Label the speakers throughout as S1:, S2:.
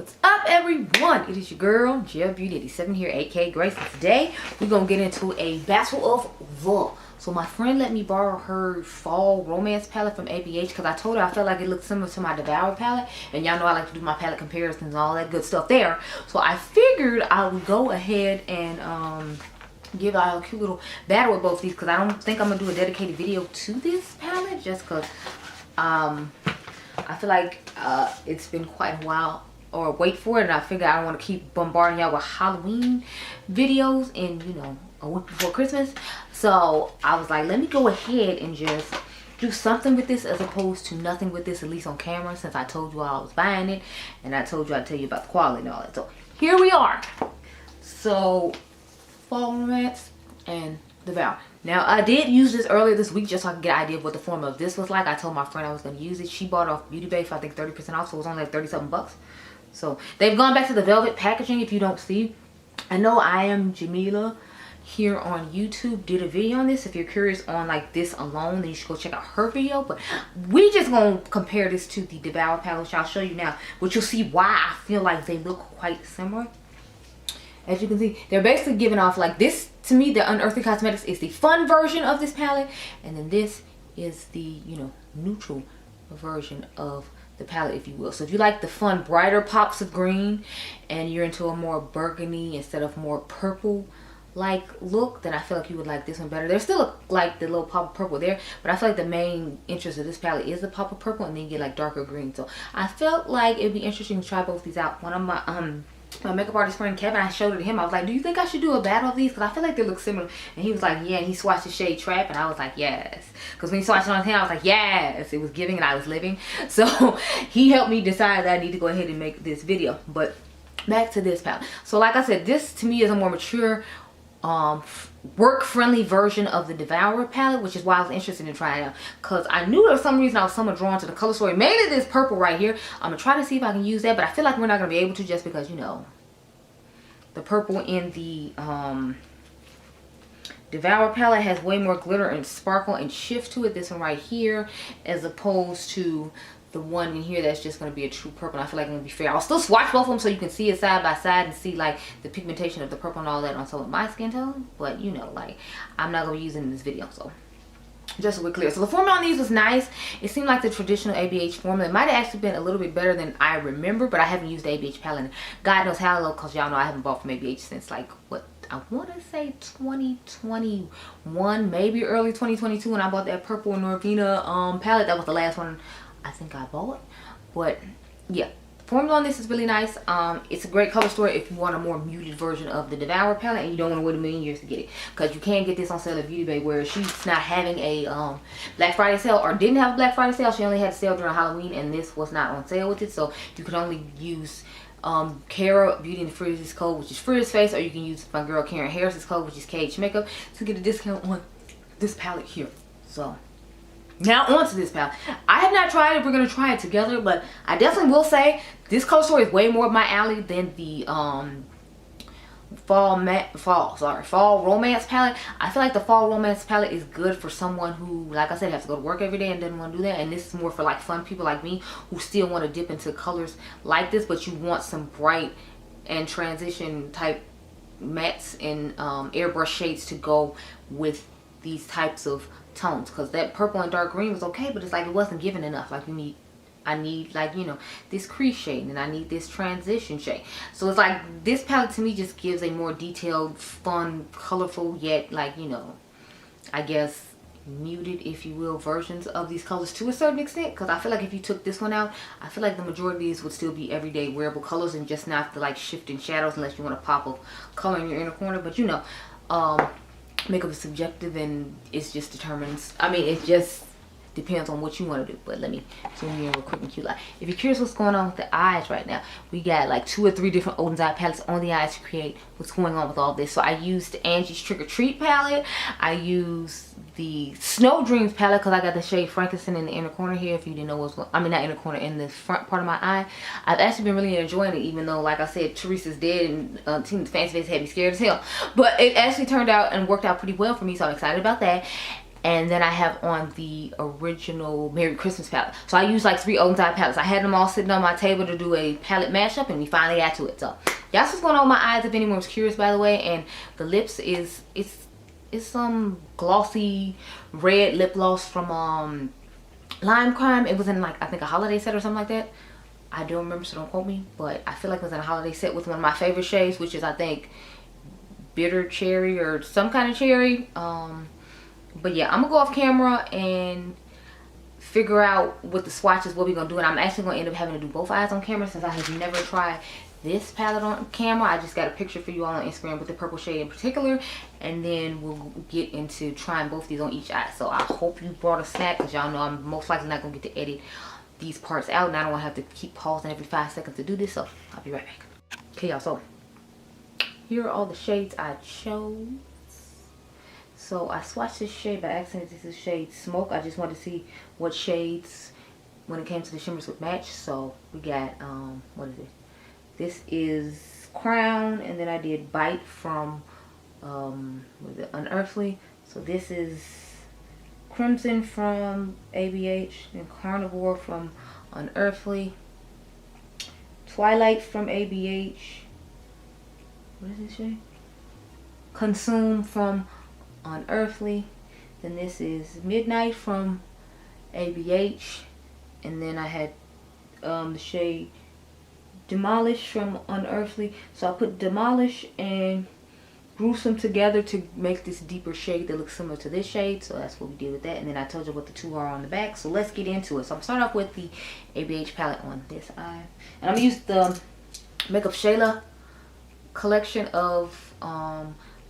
S1: What's up, everyone? It is your girl, GELBEAUTY 87 here, aka Grace. And today, we're going to get into a battle of the. So my friend let me borrow her fall romance palette from ABH because I told her I felt like it looked similar to my Devour palette. And y'all know I like to do my palette comparisons and all that good stuff there. So I figured I would go ahead and give out a cute little battle with both these because I don't think I'm going to do a dedicated video to this palette just because I feel like it's been quite a while or wait for it, and I figure I don't want to keep bombarding y'all with Halloween videos in, you know, a week before Christmas. So I was like, let me go ahead and just do something with this as opposed to nothing with this, at least on camera, since I told you I was buying it and I told you I'd tell you about the quality and all that. So here we are. So fall romance and Devour. Now I did use this earlier this week just so I could get an idea of what the form of this was like. I told my friend I was going to use it. She bought it off Beauty Bay for I think 30% off, so it was only like 30-something bucks. So they've gone back to the velvet packaging. If you don't see, I know I Am Jamila here on YouTube did a video on this. If you're curious on like this alone, then you should go check out her video. But we just gonna compare this to the Devour palette, which I'll show you now, which you'll see why I feel like they look quite similar. As you can see, they're basically giving off like this. To me, the Unearthly Cosmetics is the fun version of this palette, and then this is the, you know, neutral version of the palette, if you will. So if you like the fun, brighter pops of green, and you're into a more burgundy instead of more purple like look, then I feel like you would like this one better. There's still like the little pop of purple there, but I feel like the main interest of this palette is the pop of purple, and then you get like darker green. So I felt like it'd be interesting to try both these out. One of my makeup artist friend Kevin, I showed it to him. I was like, do you think I should do a battle of these? Because I feel like they look similar. And he was like, yeah. And he swatched the shade Trap, and I was like, yes. Because when he swatched it on him, I was like, yes. It was giving and I was living. So he helped me decide that I need to go ahead and make this video. But back to this palette. So like I said, this to me is a more mature, work-friendly version of the Devour palette, which is why I was interested in trying it out, because I knew there was some reason I was somewhat drawn to the color story, mainly this purple right here. I'm gonna try to see if I can use that, but I feel like we're not gonna be able to, just because, you know, the purple in the Devour palette has way more glitter and sparkle and shift to it, this one right here, as opposed to the one in here that's just going to be a true purple. And I feel like I'm going to be fair. I'll still swatch both of them so you can see it side by side and see like the pigmentation of the purple and all that on some of my skin tone. But you know, like, I'm not going to be using it in this video, so just so we're clear. So the formula on these was nice. It seemed like the traditional ABH formula. It might have actually been a little bit better than I remember, but I haven't used the ABH palette. God knows how long, because y'all know I haven't bought from ABH since like, what, I want to say 2021, maybe early 2022, when I bought that purple Norvina palette. That was the last one I think I bought. But yeah, the formula on this is really nice. It's a great color story if you want a more muted version of the Devour palette and you don't want to wait a million years to get it, because you can get this on sale at Beauty Bay, where she's not having a Black Friday sale, or didn't have a Black Friday sale. She only had a sale during Halloween, and this was not on sale with it, so you could only use Cara Beauty and Frizz's code, which is Frizz Face, or you can use my girl Karen Harris's code, which is Cage Makeup, to get a discount on this palette here. So now on to this palette. I have not tried it. We're going to try it together, but I definitely will say this color story is way more of my alley than the fall romance palette. I feel like the fall romance palette is good for someone who, like I said, has to go to work every day and doesn't want to do that. And this is more for like fun people like me who still want to dip into colors like this, but you want some bright and transition type mattes and airbrush shades to go with these types of tones, because that purple and dark green was okay, but it's like it wasn't giving enough. Like I need like, you know, this crease shade, and I need this transition shade. So it's like this palette to me just gives a more detailed, fun, colorful, yet like, you know, I guess muted, if you will, versions of these colors to a certain extent. Because I feel like if you took this one out, I feel like the majority of these would still be everyday wearable colors and just not the like shifting shadows, unless you want a pop of color in your inner corner. But you know, makeup is subjective, and it's just determines, I mean, it just depends on what you want to do. But let me zoom in real quick and cute light. If you're curious what's going on with the eyes right now, we got like 2 or 3 different Odin's Eye palettes on the eyes to create what's going on with all this. So I used Angie's Trick or Treat palette. I used the Snow Dreams palette because I got the shade Frankenstein in the inner corner here. If you didn't know what's going, I mean, not inner corner, in the front part of my eye. I've actually been really enjoying it, even though, like I said, Teresa's dead and Team Fancy Face had me scared as hell. But it actually turned out and worked out pretty well for me, so I'm excited about that. And then I have on the original Merry Christmas palette. So I use like 3 Ulta palettes. I had them all sitting on my table to do a palette mashup, and we finally got to it. So that's what's going on with my eyes, if anyone was curious, by the way. And the lips is it's some glossy red lip gloss from Lime Crime. It was in like, I think, a holiday set or something like that. I don't remember, so don't quote me, but I feel like it was in a holiday set with one of my favorite shades, which is, I think, bitter cherry or some kind of cherry. But yeah, I'm gonna go off camera and figure out what the swatches, what we're gonna do. And I'm actually gonna end up having to do both eyes on camera, since I have never tried this palette on camera. I just got a picture for you all on Instagram with the purple shade in particular, and then we'll get into trying both these on each eye. So I hope you brought a snack, because y'all know I'm most likely not gonna get to edit these parts out, and I don't want to have to keep pausing every 5 seconds to do this. So I'll be right back. Okay, y'all, so here are all the shades I chose. So I swatched this shade by accident. This is shade Smoke. I just wanted to see what shades, when it came to the shimmers, would match. So we got what is it? This is Crown, and then I did Bite from what is it, Unearthly. So this is Crimson from ABH, and Carnivore from Unearthly. Twilight from ABH. What is this shade? Consume from Unearthly. Then this is Midnight from ABH, and then I had the shade Demolish from Unearthly. So I put Demolish and Gruesome together to make this deeper shade that looks similar to this shade. So that's what we did with that. And then I told you what the 2 are on the back. So let's get into it. So I'm gonna start off with the ABH palette on this eye, and I'm gonna use the Makeup Shayla collection of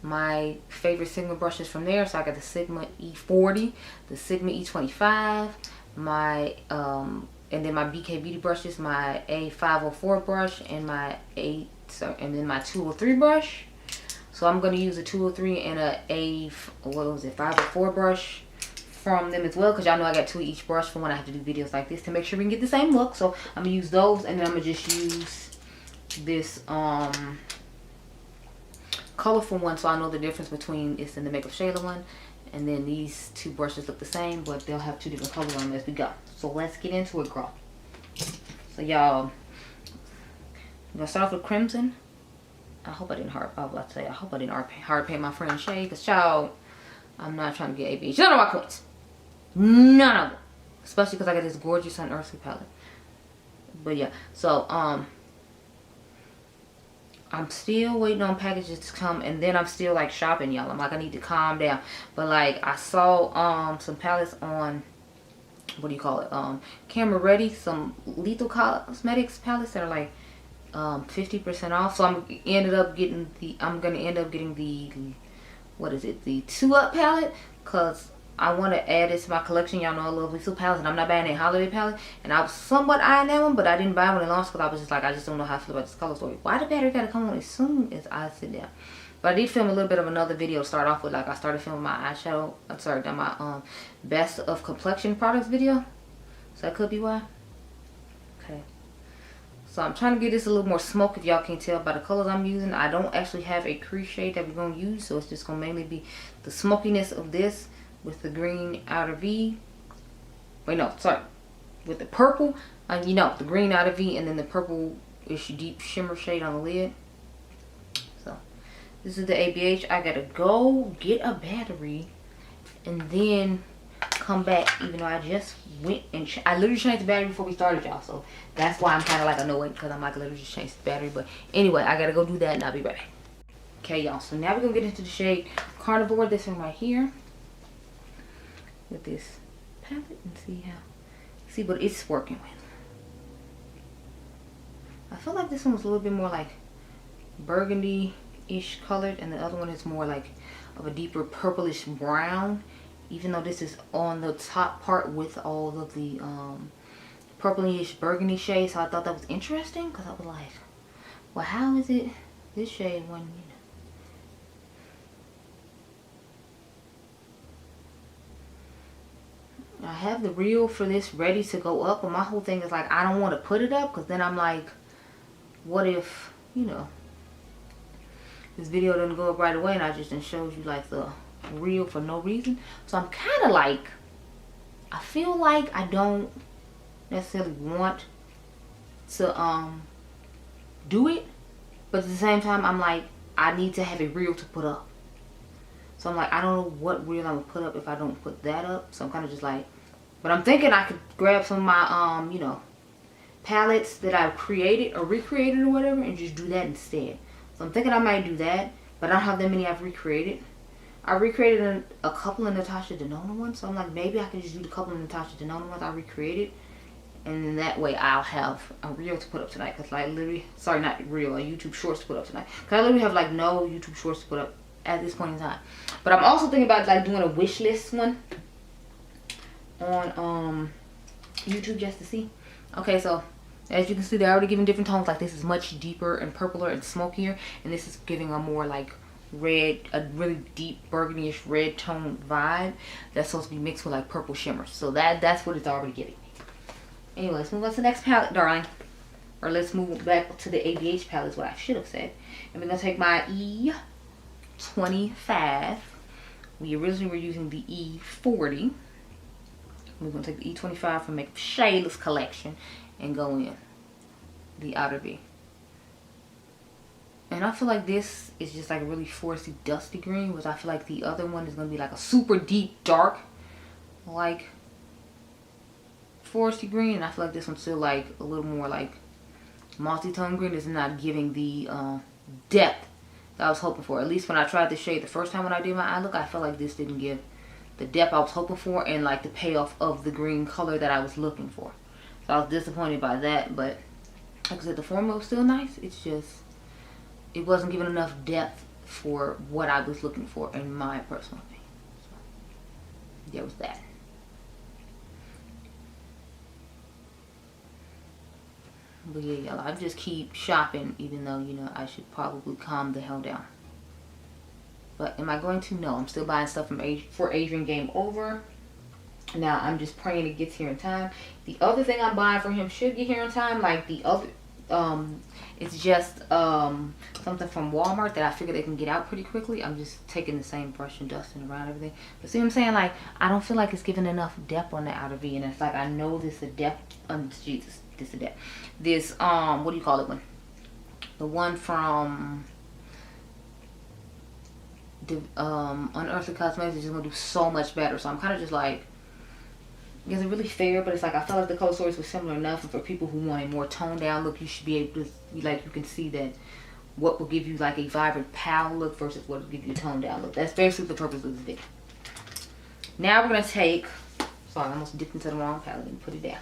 S1: my favorite Sigma brushes from there. So I got the Sigma E40, the Sigma E25, my and then my BK Beauty brushes, my A504 brush, and my and then my 203 brush. So I'm going to use a 203 and a 504 brush from them as well, because y'all know I got 2 of each brush for when I have to do videos like this to make sure we can get the same look. So I'm going to use those, and then I'm going to just use this colorful one, so I know the difference between this and the Makeup Shayla one. And then these 2 brushes look the same, but they'll have 2 different colors on them as we go. So let's get into it, girl. So y'all, I'm gonna start off with Crimson. I hope I didn't hard paint my friend shade, because y'all, I'm not trying to get ABH. None of my points. None of them. Especially because I got this gorgeous Unearthly palette. But yeah, so I'm still waiting on packages to come, and then I'm still like shopping, y'all. I'm like, I need to calm down. But like, I saw some palettes on, what do you call it, Camera Ready, some Lethal Cosmetics palettes that are like 50% off. So I'm gonna end up getting the what is it, the 2-Up palette, because I want to add this to my collection. Y'all know I love Lethal palettes, and I'm not buying a holiday palette. And I was somewhat eyeing that one, but I didn't buy it when it launched, because I was just like, I just don't know how I feel about this color story. Why the battery gotta come on as soon as I sit down? But I did film a little bit of another video to start off with. Like, I started filming my eyeshadow, my best of complexion products video. So that could be why. Okay. So I'm trying to get this a little more smoke, if y'all can tell by the colors I'm using. I don't actually have a crease shade that we're going to use, so it's just going to mainly be the smokiness of this with the green outer V. Wait, no, sorry. With the purple, you know, the green outer V, and then the purple-ish deep shimmer shade on the lid. So this is the ABH. I got to go get a battery and then come back, even though I just went and I literally changed the battery before we started, y'all. So that's why I'm kind of like annoyed, because I'm like, literally just changed the battery. But anyway, I gotta go do that, and I'll be right back. Okay, y'all, so now we're gonna get into the shade Carnivore, this one right here, with this palette, and see what it's working with. I feel like this one was a little bit more like burgundy-ish colored, and the other one is more like of a deeper purplish brown. Even though this is on the top part with all of the purplish burgundy shades. So I thought that was interesting, because I was like, well, how is it this shade when, you know. I have the reel for this ready to go up, but my whole thing is like, I don't want to put it up, because then I'm like, what if, you know, this video doesn't go up right away, and I just showed you like the real for no reason. So I'm kind of like, I feel like I don't necessarily want to do it, but at the same time I'm like, I need to have a reel to put up. So I'm like, I don't know what reel I'm gonna put up if I don't put that up. So I'm kind of just like, but I'm thinking I could grab some of my you know, palettes that I've created or recreated or whatever and just do that instead. So I'm thinking I might do that, but I don't have that many I've recreated. I recreated a couple of Natasha Denona ones, so I'm like, maybe I can just do the couple of Natasha Denona ones I recreated, and then that way I'll have a reel to put up tonight. Cause like literally, sorry, not reel, a YouTube shorts to put up tonight. Cause I literally have like no YouTube shorts to put up at this point in time. But I'm also thinking about like doing a wish list one on YouTube just to see. Okay, so as you can see, they're already giving different tones. Like this is much deeper and purpler and smokier, and this is giving a more like red, a really deep burgundy-ish red tone vibe that's supposed to be mixed with like purple shimmer. So that's what it's already giving me. Anyway, let's move on to the next palette, darling. Or let's move back to the ABH palette is what I should have said. And we're gonna take my E25. We originally were using the E40. We're gonna take the E25 from Makeup Shayla's collection and go in the outer V. And I feel like this is just like a really foresty, dusty green, which I feel like the other one is going to be like a super deep, dark, like foresty green. And I feel like this one's still like a little more like multi-tone green. It's not giving the depth that I was hoping for. At least when I tried this shade the first time when I did my eye look, I felt like this didn't give the depth I was hoping for and like the payoff of the green color that I was looking for. So I was disappointed by that, but like I said, the formula was still nice. It's just, it wasn't giving enough depth for what I was looking for in my personal opinion. So there was that. But yeah, y'all, I just keep shopping even though, you know, I should probably calm the hell down. But am I going to? No, I'm still buying stuff for Adriangameover. Now, I'm just praying it gets here in time. The other thing I'm buying for him should get here in time. Like the other, it's just something from Walmart that I figure they can get out pretty quickly. I'm just taking the same brush and dusting around everything. But see what I'm saying? Like, I don't feel like it's giving enough depth on the outer V. And it's like, I know this is a depth. Jesus, this is a depth. This, what do you call it one? The one from Unearthly Cosmetics is just going to do so much better. So I'm kind of just like, is it really fair? But it's like, I felt like the color stories were similar enough. And for people who want a more toned down look, you should be able to, like, you can see that what will give you like a vibrant pale look versus what will give you a toned down look. That's basically the purpose of this video. Now we're going to take, sorry, I almost dipped into the wrong palette and put it down.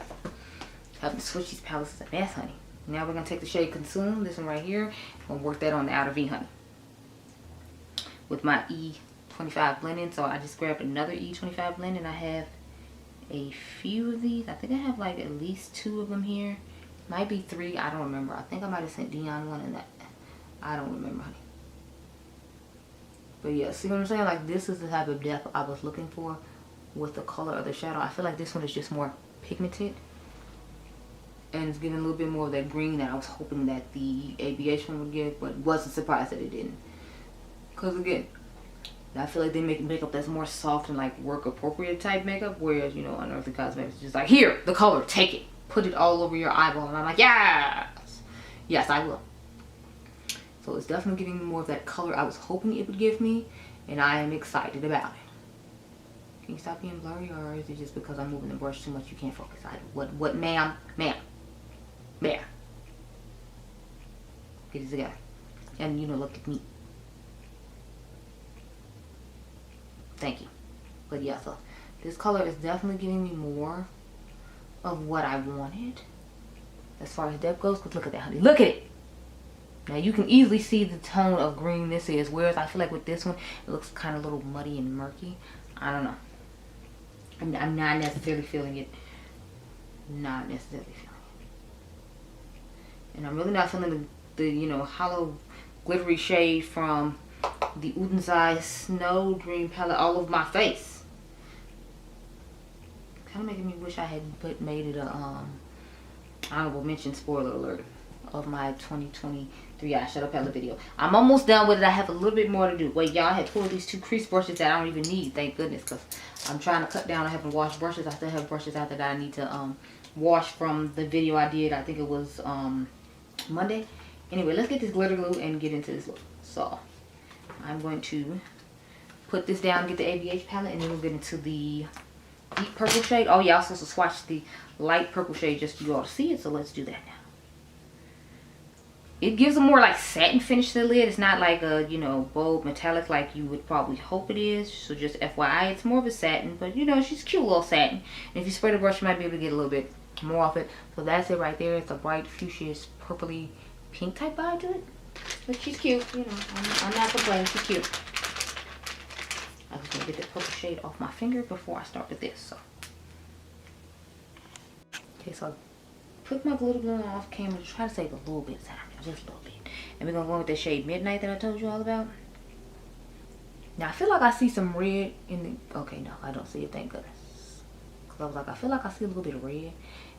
S1: Having to switch these palettes is a mess, honey. Now we're going to take the shade Consume, this one right here, and work that on the outer V, honey. With my E25 blending. So I just grabbed another E25 blend, and I have a few of these. I think I have like at least 2 of them here. Might be 3. I don't remember. I think I might have sent Dion one in that. I don't remember, honey. But yeah, see what I'm saying? Like, this is the type of depth I was looking for with the color of the shadow. I feel like this one is just more pigmented. And it's giving a little bit more of that green that I was hoping that the ABH one would give. But wasn't surprised that it didn't. Because again, I feel like they make makeup that's more soft and like work appropriate type makeup. Whereas, you know, Unearthly Cosmetics is just like, here, the color, take it. Put it all over your eyeball. And I'm like, yes. Yes, I will. So it's definitely giving me more of that color I was hoping it would give me. And I am excited about it. Can you stop being blurry? Or is it just because I'm moving the brush too much you can't focus? What, ma'am? Ma'am. Ma'am. Get it together. And, you know, look at me. Thank you. But yeah, so this color is definitely giving me more of what I wanted as far as depth goes. Because look at that, honey. Look at it. Now you can easily see the tone of green this is. Whereas I feel like with this one, it looks kind of a little muddy and murky. I don't know. I'm not necessarily feeling it. Not necessarily feeling it. And I'm really not feeling the you know, hollow glittery shade from the Unearthly Snow Dream palette all over my face. Kind of making me wish I had made it a honorable mention, spoiler alert, of my 2023 eyeshadow palette video. I'm almost done with it. I have a little bit more to do. Wait, y'all, I had pulled these 2 crease brushes that I don't even need, thank goodness, because I'm trying to cut down. I haven't washed brushes. I still have brushes out there that I need to wash from the video I did. I think it was Monday. Anyway, let's get this glitter glue and get into this look. So I'm going to put this down, get the ABH palette, and then we'll get into the deep purple shade. Oh yeah, I was supposed to swatch the light purple shade just for you all to see it, so let's do that now. It gives a more like satin finish to the lid. It's not like a, you know, bold metallic like you would probably hope it is. So just FYI, it's more of a satin, but you know, she's cute little satin. And if you spray the brush, you might be able to get a little bit more off it. So that's it right there. It's a bright fuchsia, purpley pink type vibe to it. But she's cute, you know, I'm not complaining, she's cute. I was gonna get the purple shade off my finger before I start with this. So, okay, so I put my glitter glue off camera to try to save a little bit of time, just a little bit. And we're gonna go with the shade Midnight that I told you all about. Now I feel like I see some red in the. Okay, no, I don't see it. Thank goodness. Cause I was like, I feel like I see a little bit of red,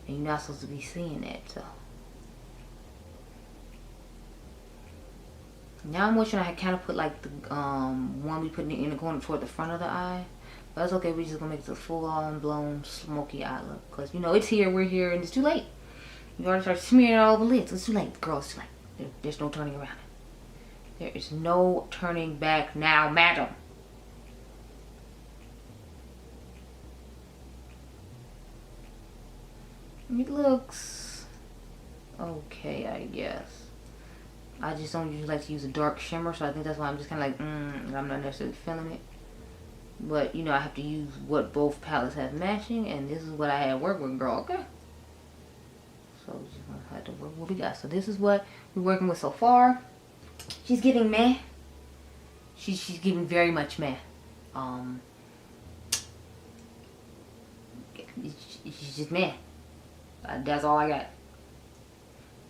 S1: and you're not supposed to be seeing that. So now I'm wishing I had kind of put like the one we put in the corner toward the front of the eye. But that's okay, we're just gonna make it a full on blown smoky eye look. Cause you know it's here, we're here, and it's too late. You already start smearing it all over the lids. It's too late, girl, it's too late. There's no turning around it. There is no turning back now, madam. It looks okay, I guess. I just don't usually like to use a dark shimmer, so I think that's why I'm just kind of like, I'm not necessarily feeling it. But, you know, I have to use what both palettes have matching, and this is what I had work with, girl, okay? So, we're just going to have to work what we got. So, this is what we're working with so far. She's giving meh. She's giving very much meh. She's just meh. That's all I got.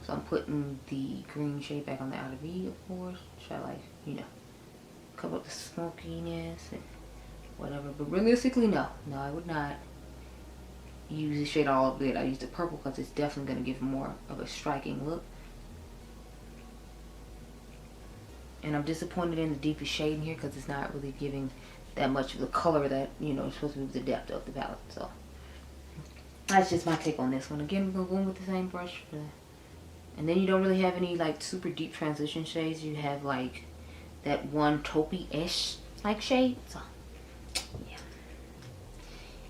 S1: So I'm putting the green shade back on the outer V, of course. Try like, you know, cover up the smokiness and whatever. But realistically, no, I would not use this shade all over it. I used the purple because it's definitely going to give more of a striking look. And I'm disappointed in the deepest shade in here because it's not really giving that much of the color that, you know, it's supposed to be the depth of the palette. So that's just my take on this one. Again, we're going to go in with the same brush for. And then you don't really have any like super deep transition shades. You have like that one taupey-ish like shade. So yeah.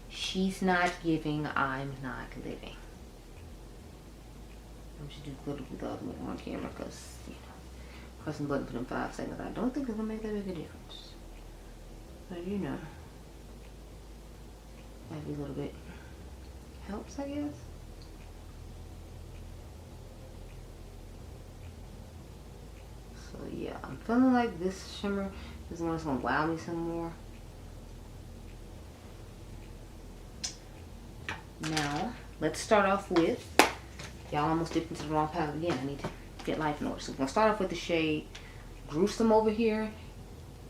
S1: She's not giving, I'm not living. I should do glitter with the other one on camera because, you know, pressing the button for them 5 seconds. I don't think it's gonna make that big a difference. But you know, maybe a little bit helps, I guess. So yeah, I'm feeling like this shimmer is the one that's gonna wow me some more. Now, let's start off with, y'all almost dipped into the wrong palette again. I need to get life in order. So we're gonna start off with the shade Gruesome over here,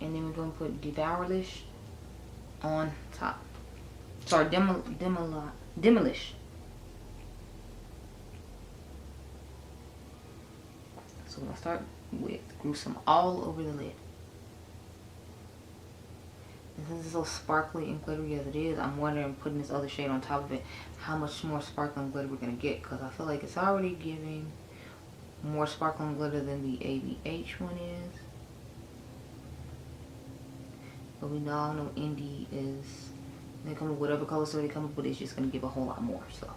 S1: and then we're gonna put Devourlish on top. Sorry, Demolish. So we're gonna start with Gruesome all over the lid. And since it's so sparkly and glittery as it is, I'm wondering, putting this other shade on top of it, how much more sparkling glitter we're gonna get, because I feel like it's already giving more sparkling glitter than the ABH one is. But we all know Indie is, they come with whatever color so they come up with, it's just gonna give a whole lot more. So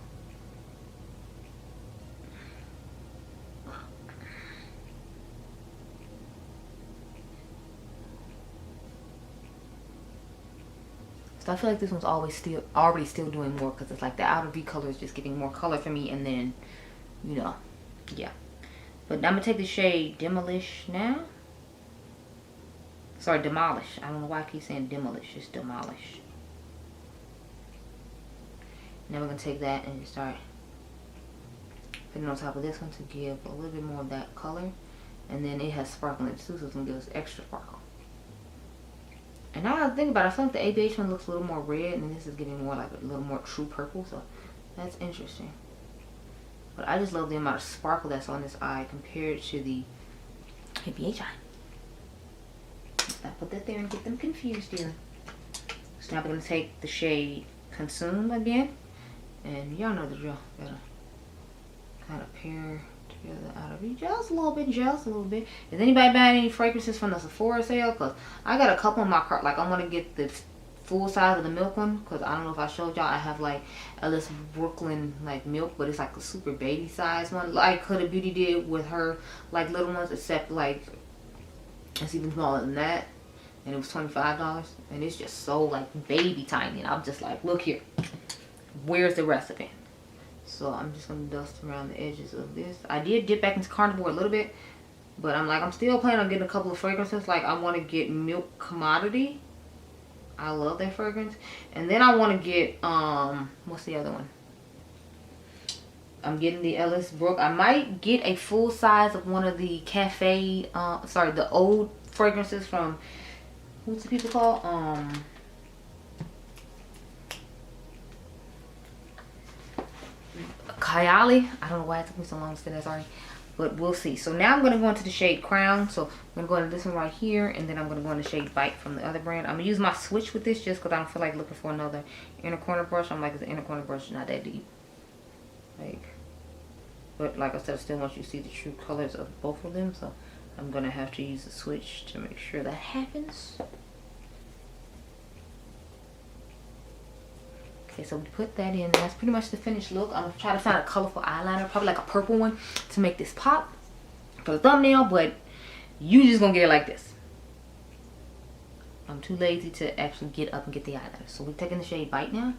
S1: I feel like this one's already still doing more, because it's like the outer V color is just giving more color for me, and then, you know, yeah. But I'm gonna take the shade Demolish now. Sorry, Demolish. I don't know why I keep saying Demolish. It's Demolish. Now we're gonna take that and just start putting it on top of this one to give a little bit more of that color, and then it has sparkle in it too, so it's gonna give us extra sparkle. And now I think about it, I feel like the ABH one looks a little more red, and this is getting more like a little more true purple, so that's interesting. But I just love the amount of sparkle that's on this eye compared to the ABH eye. I put that there and get them confused here. So now I'm going to take the shade Consume again. And y'all know the drill. Gotta kind of pair together out of it just a little bit, just a little bit. Is anybody buying any fragrances from the Sephora sale? Because I got a couple in my cart. Like, I'm going to get the full size of the milk one. Because I don't know if I showed y'all. I have like Alice Brooklyn like milk. But it's like a super baby size one. Like Huda Beauty did with her like little ones. Except like it's even smaller than that. And it was $25. And it's just so like baby tiny. And I'm just like, look here. Where's the rest of it? So I'm just going to dust around the edges of this. I did dip back into Carnivore a little bit. But I'm still planning on getting a couple of fragrances. Like I want to get Milk Commodity. I love that fragrance. And then I want to get, what's the other one? I'm getting the Ellis Brook. I might get a full size of one of the cafe, the old fragrances from, what's the people called? Kayali. I don't know why it took me so long to say that, sorry. But we'll see. So now I'm going to go into the shade Crown. So I'm going to go into this one right here. And then I'm going to go into the shade Bite from the other brand. I'm going to use my switch with this just because I don't feel like looking for another inner corner brush. I'm like, it's an inner corner brush, not that deep. But like I said, I still want you to see the true colors of both of them. So I'm going to have to use the switch to make sure that happens. Okay, so we put that in. That's pretty much the finished look. I'm going to try to find a colorful eyeliner, probably like a purple one, to make this pop for the thumbnail, but you just going to get it like this. I'm too lazy to actually get up and get the eyeliner. So we're taking the shade Bite now.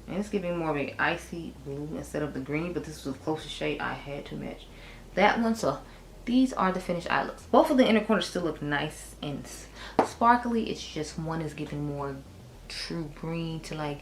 S1: And it's giving more of an icy blue instead of the green, but this was the closest shade I had to match that one. So these are the finished eye looks. Both of the inner corners still look nice and sparkly. It's just one is giving more true green to like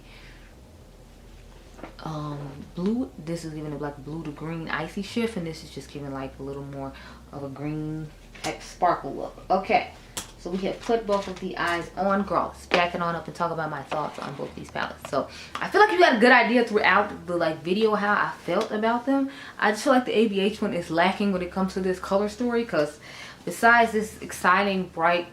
S1: blue. This is giving it like blue to green icy shift, and this is just giving like a little more of a green type sparkle look. Okay, so we have put both of the eyes on. Girl, let's back it on up and talk about my thoughts on both these palettes. So I feel like you got a good idea throughout the like video how I felt about them. I just feel like the ABH one is lacking when it comes to this color story, because besides this exciting bright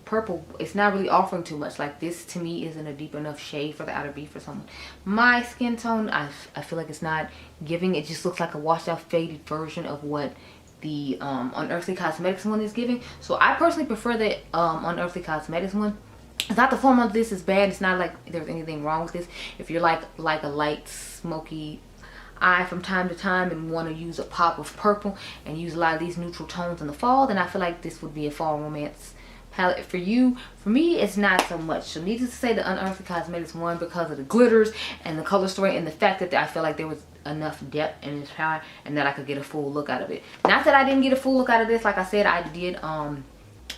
S1: purple, it's not really offering too much. Like this to me isn't a deep enough shade for the outer B for someone my skin tone. I feel like it's not giving. It just looks like a washed out faded version of what the Unearthly Cosmetics one is giving. So I personally prefer the Unearthly Cosmetics one. It's not the formula of this is bad. It's not like there's anything wrong with this. If you're like a light smoky eye from time to time and want to use a pop of purple and use a lot of these neutral tones in the fall, then I feel like this would be a fall romance palette for you. For me, it's not so much. So needless to say, the Unearthly Cosmetics one, because of the glitters and the color story and the fact that I feel like there was enough depth in this palette and that I could get a full look out of it. Not that I didn't get a full look out of this. Like I said, I did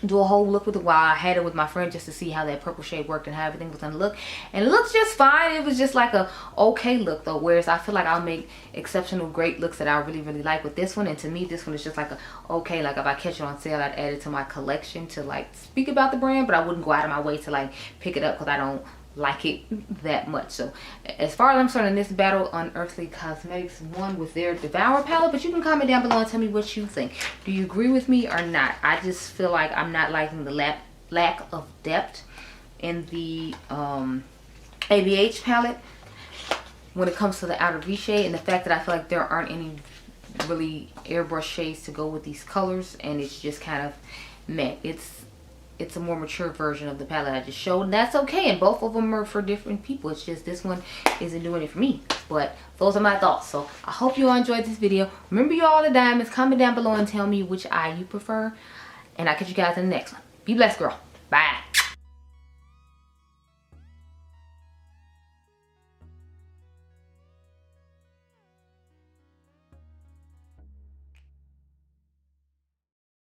S1: do a whole look with it while I had it with my friend just to see how that purple shade worked and how everything was gonna look, and it looks just fine. It was just like a okay look though, whereas I feel like I'll make exceptional great looks that I really like with this one. And to me, this one is just like a okay, like if I catch it on sale, I'd add it to my collection to like speak about the brand, but I wouldn't go out of my way to like pick it up because I don't like it that much. So as far as I'm concerned, this battle Unearthly Cosmetics won with their Devour palette, but you can comment down below and tell me what you think. Do you agree with me or not? I just feel like I'm not liking the lack of depth in the ABH palette when it comes to the outer V shade, and the fact that I feel like there aren't any really airbrush shades to go with these colors, and it's just kind of meh. It's a more mature version of the palette I just showed, and that's okay. And both of them are for different people. It's just this one isn't doing it for me. But those are my thoughts. So I hope you all enjoyed this video. Remember, you all the diamonds. Comment down below and tell me which eye you prefer. And I'll catch you guys in the next one. Be blessed, girl. Bye.